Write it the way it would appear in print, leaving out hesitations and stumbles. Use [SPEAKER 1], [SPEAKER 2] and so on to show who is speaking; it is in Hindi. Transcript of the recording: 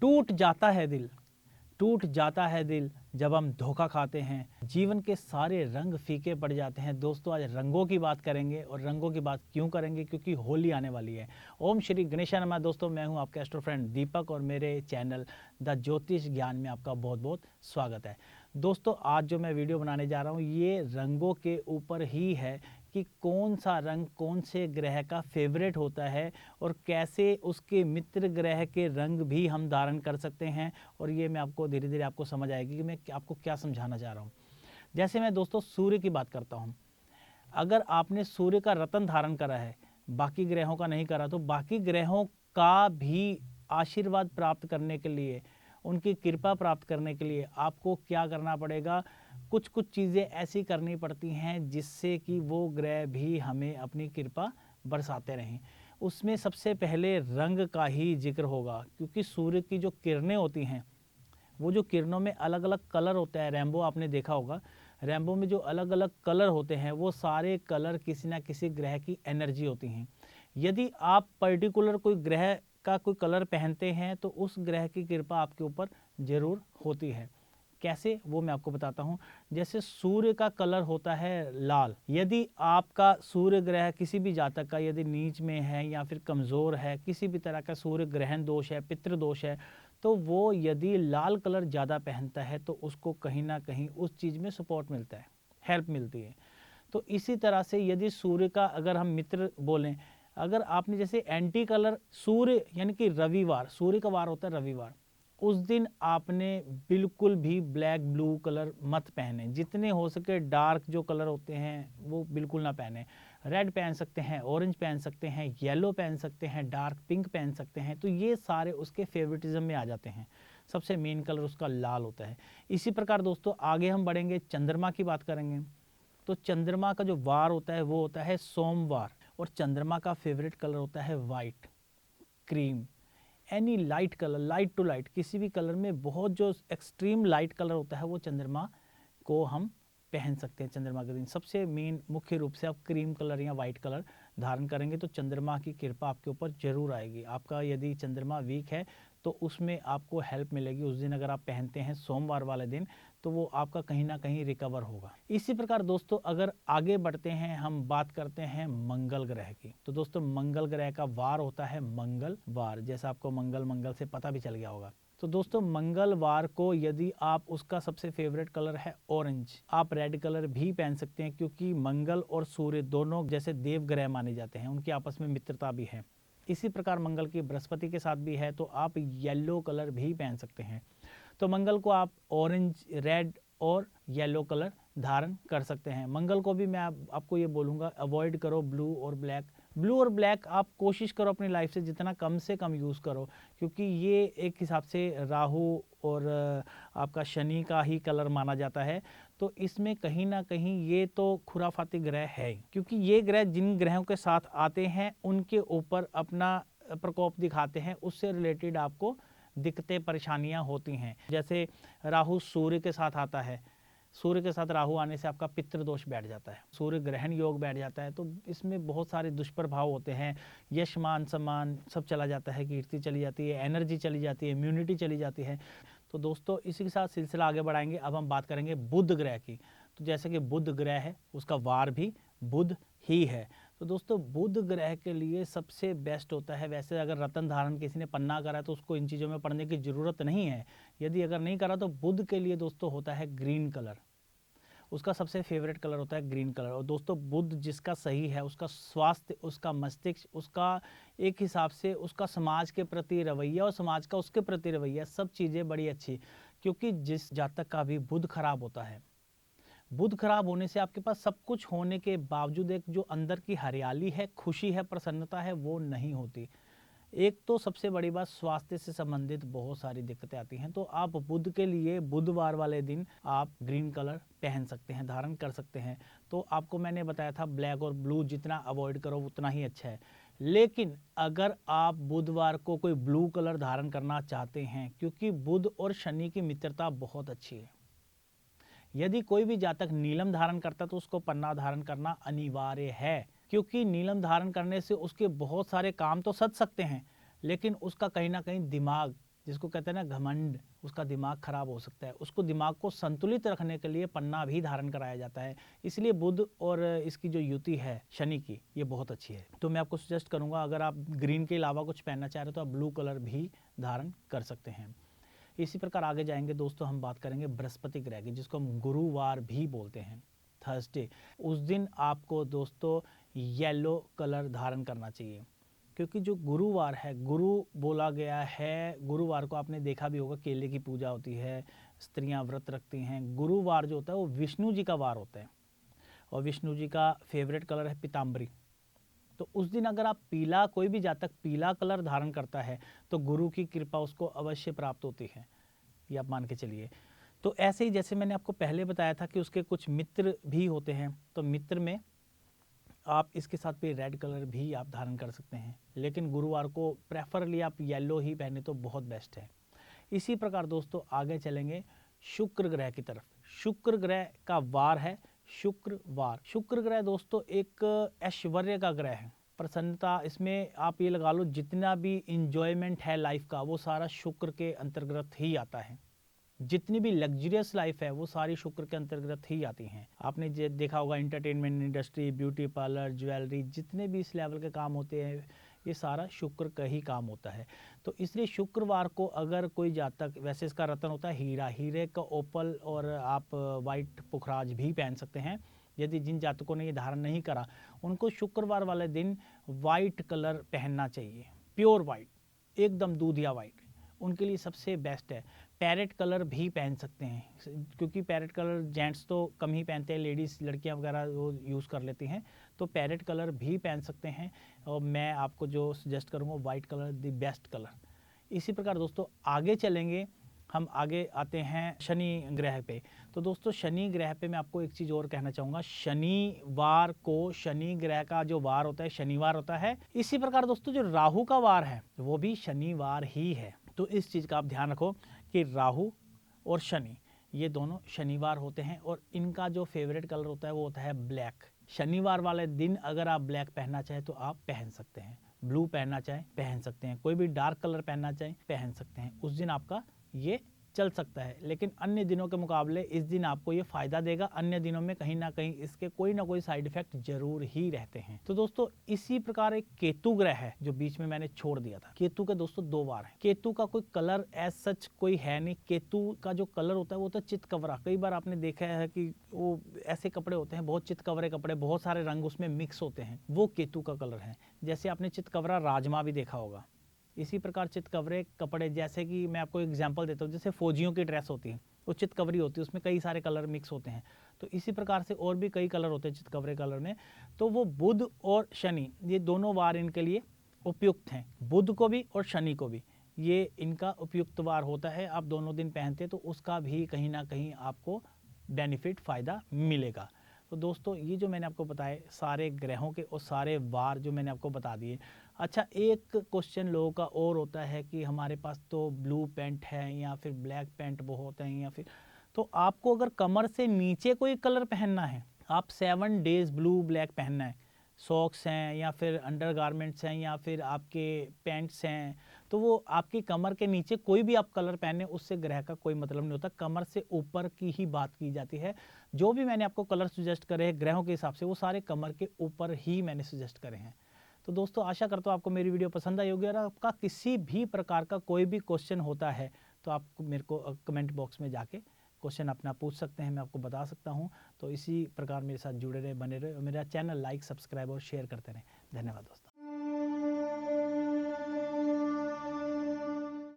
[SPEAKER 1] टूट जाता है दिल, टूट जाता है दिल जब हम धोखा खाते हैं, जीवन के सारे रंग फीके पड़ जाते हैं। दोस्तों आज रंगों की बात करेंगे, और रंगों की बात क्यों करेंगे, क्योंकि होली आने वाली है। ओम श्री गणेशाय नमः। दोस्तों मैं हूं आपका एस्ट्रो फ्रेंड दीपक, और मेरे चैनल द ज्योतिष ज्ञान में आपका बहुत बहुत स्वागत है। दोस्तों आज जो मैं वीडियो बनाने जा रहा हूं ये रंगों के ऊपर ही है कि कौन सा रंग कौन से ग्रह का फेवरेट होता है, और कैसे उसके मित्र ग्रह के रंग भी हम धारण कर सकते हैं। और ये मैं आपको धीरे धीरे आपको समझ आएगी कि मैं आपको क्या समझाना चाह रहा हूँ। जैसे मैं दोस्तों सूर्य की बात करता हूँ, अगर आपने सूर्य का रत्न धारण करा है, बाकी ग्रहों का नहीं करा, तो बाकी ग्रहों का भी आशीर्वाद प्राप्त करने के लिए, उनकी कृपा प्राप्त करने के लिए आपको क्या करना पड़ेगा, कुछ कुछ चीज़ें ऐसी करनी पड़ती हैं जिससे कि वो ग्रह भी हमें अपनी कृपा बरसाते रहें। उसमें सबसे पहले रंग का ही जिक्र होगा, क्योंकि सूर्य की जो किरणें होती हैं, वो जो किरणों में अलग अलग कलर होता है, रेनबो आपने देखा होगा, रेनबो में जो अलग अलग कलर होते हैं वो सारे कलर किसी ना किसी ग्रह की एनर्जी होती हैं। यदि आप पर्टिकुलर कोई ग्रह का कोई कलर पहनते हैं तो उस ग्रह की कृपा आपके ऊपर जरूर होती है। कैसे, वो मैं आपको बताता हूँ। जैसे सूर्य का कलर होता है लाल। यदि आपका सूर्य ग्रह किसी भी जातक का यदि नीच में है या फिर कमज़ोर है, किसी भी तरह का सूर्य ग्रहण दोष है, पितृ दोष है, तो वो यदि लाल कलर ज़्यादा पहनता है तो उसको कहीं ना कहीं उस चीज़ में सपोर्ट मिलता है, हेल्प मिलती है। तो इसी तरह से यदि सूर्य का अगर हम मित्र बोलें, अगर आपने जैसे एंटी कलर सूर्य यानी कि रविवार, सूर्य का वार होता है रविवार, उस दिन आपने बिल्कुल भी ब्लैक ब्लू कलर मत पहने। जितने हो सके डार्क जो कलर होते हैं वो बिल्कुल ना पहने। रेड पहन सकते हैं, ऑरेंज पहन सकते हैं, येलो पहन सकते हैं, डार्क पिंक पहन सकते हैं, तो ये सारे उसके फेवरेटिज्म में आ जाते हैं। सबसे मेन कलर उसका लाल होता है। इसी प्रकार दोस्तों आगे हम बढ़ेंगे, चंद्रमा की बात करेंगे। तो चंद्रमा का जो वार होता है वो होता है सोमवार, और चंद्रमा का फेवरेट कलर होता है white, cream, any light colour, light to light, किसी भी कलर में बहुत जो एक्सट्रीम लाइट कलर होता है वो चंद्रमा को हम पहन सकते हैं। चंद्रमा के दिन सबसे मेन मुख्य रूप से आप क्रीम कलर या वाइट कलर धारण करेंगे तो चंद्रमा की कृपा आपके ऊपर जरूर आएगी। आपका यदि चंद्रमा वीक है तो उसमें आपको हेल्प मिलेगी। उस दिन अगर आप पहनते हैं सोमवार वाले दिन तो वो आपका कहीं ना कहीं रिकवर होगा। इसी प्रकार दोस्तों अगर आगे बढ़ते हैं, हम बात करते हैं मंगल ग्रह की। तो दोस्तों मंगल ग्रह का वार होता है मंगलवार, जैसा आपको मंगल मंगल से पता भी चल गया होगा। तो दोस्तों मंगलवार को यदि आप, उसका सबसे फेवरेट कलर है ऑरेंज, आप रेड कलर भी पहन सकते हैं, क्योंकि मंगल और सूर्य दोनों जैसे देव ग्रह माने जाते हैं, उनकी आपस में मित्रता भी है। इसी प्रकार मंगल की बृहस्पति के साथ भी है, तो आप येलो कलर भी पहन सकते हैं। तो मंगल को आप ऑरेंज, रेड और येलो कलर धारण कर सकते हैं। मंगल को भी मैं आपको ये बोलूँगा अवॉइड करो ब्लू और ब्लैक। ब्लू और ब्लैक आप कोशिश करो अपनी लाइफ से जितना कम से कम यूज़ करो, क्योंकि ये एक हिसाब से राहु और आपका शनि का ही कलर माना जाता है। तो इसमें कहीं ना कहीं ये तो खुराफाती ग्रह है, क्योंकि ये ग्रह जिन ग्रहों के साथ आते हैं उनके ऊपर अपना प्रकोप दिखाते हैं, उससे रिलेटेड आपको दिक्कतें परेशानियां होती हैं। जैसे राहु सूर्य के साथ आता है, सूर्य के साथ राहु आने से आपका पितृदोष बैठ जाता है, सूर्य ग्रहण योग बैठ जाता है, तो इसमें बहुत सारे दुष्प्रभाव होते हैं। यश मान सम्मान सब चला जाता है, कीर्ति चली जाती है, एनर्जी चली जाती है, इम्यूनिटी चली जाती है। तो दोस्तों इसी के साथ सिलसिला आगे बढ़ाएंगे। अब हम बात करेंगे बुध ग्रह की। तो जैसे कि बुध ग्रह है उसका वार भी बुध ही है। तो दोस्तों बुध ग्रह के लिए सबसे बेस्ट होता है, वैसे अगर रत्न धारण किसी ने पन्ना करा है तो उसको इन चीज़ों में पढ़ने की ज़रूरत नहीं है। यदि अगर नहीं करा तो बुध के लिए दोस्तों होता है ग्रीन कलर, उसका सबसे फेवरेट कलर होता है ग्रीन कलर। और दोस्तों बुध जिसका सही है उसका स्वास्थ्य, उसका मस्तिष्क, उसका एक हिसाब से उसका समाज के प्रति रवैया और समाज का उसके प्रति रवैया, सब चीज़ें बड़ी अच्छी। क्योंकि जिस जातक का भी बुध खराब होता है, बुध खराब होने से आपके पास सब कुछ होने के बावजूद एक जो अंदर की हरियाली है, खुशी है, प्रसन्नता है, वो नहीं होती। एक तो सबसे बड़ी बात स्वास्थ्य से संबंधित बहुत सारी दिक्कतें आती हैं। तो आप बुध के लिए बुधवार वाले दिन आप ग्रीन कलर पहन सकते हैं, धारण कर सकते हैं। तो आपको मैंने बताया था ब्लैक और ब्लू जितना अवॉइड करो उतना ही अच्छा है। लेकिन अगर आप बुधवार को कोई ब्लू कलर धारण करना चाहते हैं, क्योंकि बुध और शनि की मित्रता बहुत अच्छी है, यदि कोई भी जातक नीलम धारण करता तो उसको पन्ना धारण करना अनिवार्य है। क्योंकि नीलम धारण करने से उसके बहुत सारे काम तो सध सकते हैं, लेकिन उसका कहीं ना कहीं दिमाग, जिसको कहते हैं ना घमंड, उसका दिमाग खराब हो सकता है। उसको दिमाग को संतुलित रखने के लिए पन्ना भी धारण कराया जाता है। इसलिए बुध और इसकी जो युति है शनि की, ये बहुत अच्छी है। तो मैं आपको सजेस्ट करूंगा, अगर आप ग्रीन के अलावा कुछ पहनना चाह रहे हो तो आप ब्लू कलर भी धारण कर सकते हैं। इसी प्रकार आगे जाएंगे दोस्तों, हम बात करेंगे बृहस्पति ग्रह की, जिसको हम गुरुवार भी बोलते हैं, थर्सडे। उस दिन आपको दोस्तों येलो कलर धारण करना चाहिए, क्योंकि जो गुरुवार है, गुरु बोला गया है। गुरुवार को आपने देखा भी होगा, केले की पूजा होती है, स्त्रियां व्रत रखती हैं। गुरुवार जो होता है वो विष्णु जी का वार होता है, और विष्णु जी का फेवरेट कलर है पीताम्बरी। तो उस दिन अगर आप पीला, कोई भी जातक पीला कलर धारण करता है तो गुरु की कृपा उसको अवश्य प्राप्त होती है, ये आप मान के चलिए। तो ऐसे ही जैसे मैंने आपको पहले बताया था कि उसके कुछ मित्र भी होते हैं, तो मित्र में आप इसके साथ भी रेड कलर भी आप धारण कर सकते हैं, लेकिन गुरुवार को प्रेफरली आप येलो ही पहने तो बहुत बेस्ट है। इसी प्रकार दोस्तों आगे चलेंगे शुक्र ग्रह की तरफ। शुक्र ग्रह का वार है शुक्रवार। शुक्र ग्रह दोस्तों एक ऐश्वर्य का ग्रह है, प्रसन्नता। इसमें आप ये लगा लो, जितना भी इंजॉयमेंट है लाइफ का, वो सारा शुक्र के अंतर्गत ही आता है। जितनी भी लग्जरियस लाइफ है वो सारी शुक्र के अंतर्गत ही आती हैं। आपने देखा होगा entertainment industry, beauty parlour, jewellery, जितने भी इस लेवल के काम होते हैं, ये सारा शुक्र का ही काम होता है। तो इसलिए शुक्रवार को अगर कोई जातक, वैसे इसका रत्न होता है हीरा, हीरे का ओपल और आप वाइट पुखराज भी पहन सकते हैं। यदि जिन जातकों ने ये धारण नहीं करा, उनको शुक्रवार वाले दिन वाइट कलर पहनना चाहिए, प्योर वाइट, एकदम दूधिया वाइट, उनके लिए सबसे बेस्ट है। पैरेट कलर भी पहन सकते हैं, क्योंकि पैरेट कलर जेंट्स तो कम ही पहनते हैं, लेडीज़ लड़कियां वगैरह वो यूज़ कर लेती हैं, तो पैरेट कलर भी पहन सकते हैं। और मैं आपको जो सजेस्ट करूँगा white colour the best colour. इसी प्रकार दोस्तों आगे चलेंगे, हम आगे आते हैं शनि ग्रह पे। तो दोस्तों शनि ग्रह पे मैं आपको एक चीज़ और कहना चाहूँगा, शनिवार को शनि ग्रह का जो वार होता है शनिवार होता है। इसी प्रकार दोस्तों जो राहु का वार है वो भी शनिवार ही है। तो इस चीज़ का आप ध्यान रखो कि राहु और शनि ये दोनों शनिवार होते हैं, और इनका जो फेवरेट कलर होता है वो होता है ब्लैक। शनिवार वाले दिन अगर आप ब्लैक पहनना चाहें तो आप पहन सकते हैं, ब्लू पहनना चाहें पहन सकते हैं, कोई भी डार्क कलर पहनना चाहें पहन सकते हैं। उस दिन आपका ये चल सकता है, लेकिन अन्य दिनों के मुकाबले इस दिन आपको ये फायदा देगा। अन्य दिनों में कहीं ना कहीं इसके कोई ना कोई साइड इफेक्ट जरूर ही रहते हैं। तो दोस्तों इसी प्रकार एक केतु ग्रह है जो बीच में मैंने छोड़ दिया था। केतु के दोस्तों दो वार है। केतु का कोई कलर एज सच कोई है नहीं। केतु का जो कलर होता है वो तो चितकबरा, कई बार आपने देखा है कि वो ऐसे कपड़े होते हैं, बहुत चितकबरे कपड़े, बहुत सारे रंग उसमें मिक्स होते हैं, वो केतु का कलर है। जैसे आपने चितकबरा राजमा भी देखा होगा, इसी प्रकार चितकबरे कपड़े, जैसे कि मैं आपको एग्जांपल देता हूँ, जैसे फौजियों की ड्रेस होती है वो चितकबरी होती है, उसमें कई सारे कलर मिक्स होते हैं। तो इसी प्रकार से और भी कई कलर होते हैं चितकबरे कलर में। तो वो बुध और शनि ये दोनों वार इनके लिए उपयुक्त हैं, बुध को भी और शनि को भी ये इनका उपयुक्त वार होता है। आप दोनों दिन पहनते तो उसका भी कहीं ना कहीं आपको बेनिफिट फ़ायदा मिलेगा। तो दोस्तों ये जो मैंने आपको बताए सारे ग्रहों के और सारे वार जो मैंने आपको बता दिए। अच्छा, एक क्वेश्चन लोगों का और होता है कि हमारे पास तो ब्लू पैंट है या फिर ब्लैक पैंट बहुत हैं, या फिर, तो आपको अगर कमर से नीचे कोई कलर पहनना है, आप 7 डेज ब्लू ब्लैक पहनना है, सॉक्स हैं या फिर अंडर गारमेंट्स हैं या फिर आपके पैंट्स हैं, तो वो आपकी कमर के नीचे कोई भी आप कलर पहने उससे ग्रह का कोई मतलब नहीं होता। कमर से ऊपर की ही बात की जाती है। जो भी मैंने आपको कलर सजेस्ट करे हैं ग्रहों के हिसाब से, वो सारे कमर के ऊपर ही मैंने सजेस्ट करे हैं। तो दोस्तों आशा करता हूँ आपको मेरी वीडियो पसंद आई होगी, और आपका किसी भी प्रकार का कोई भी क्वेश्चन होता है तो आप मेरे को कमेंट बॉक्स में जाके क्वेश्चन अपना पूछ सकते हैं, मैं आपको बता सकता हूँ। तो इसी प्रकार मेरे साथ जुड़े रहे, बने रहे, और मेरा चैनल लाइक, सब्सक्राइब और शेयर करते रहें। धन्यवाद दोस्तों।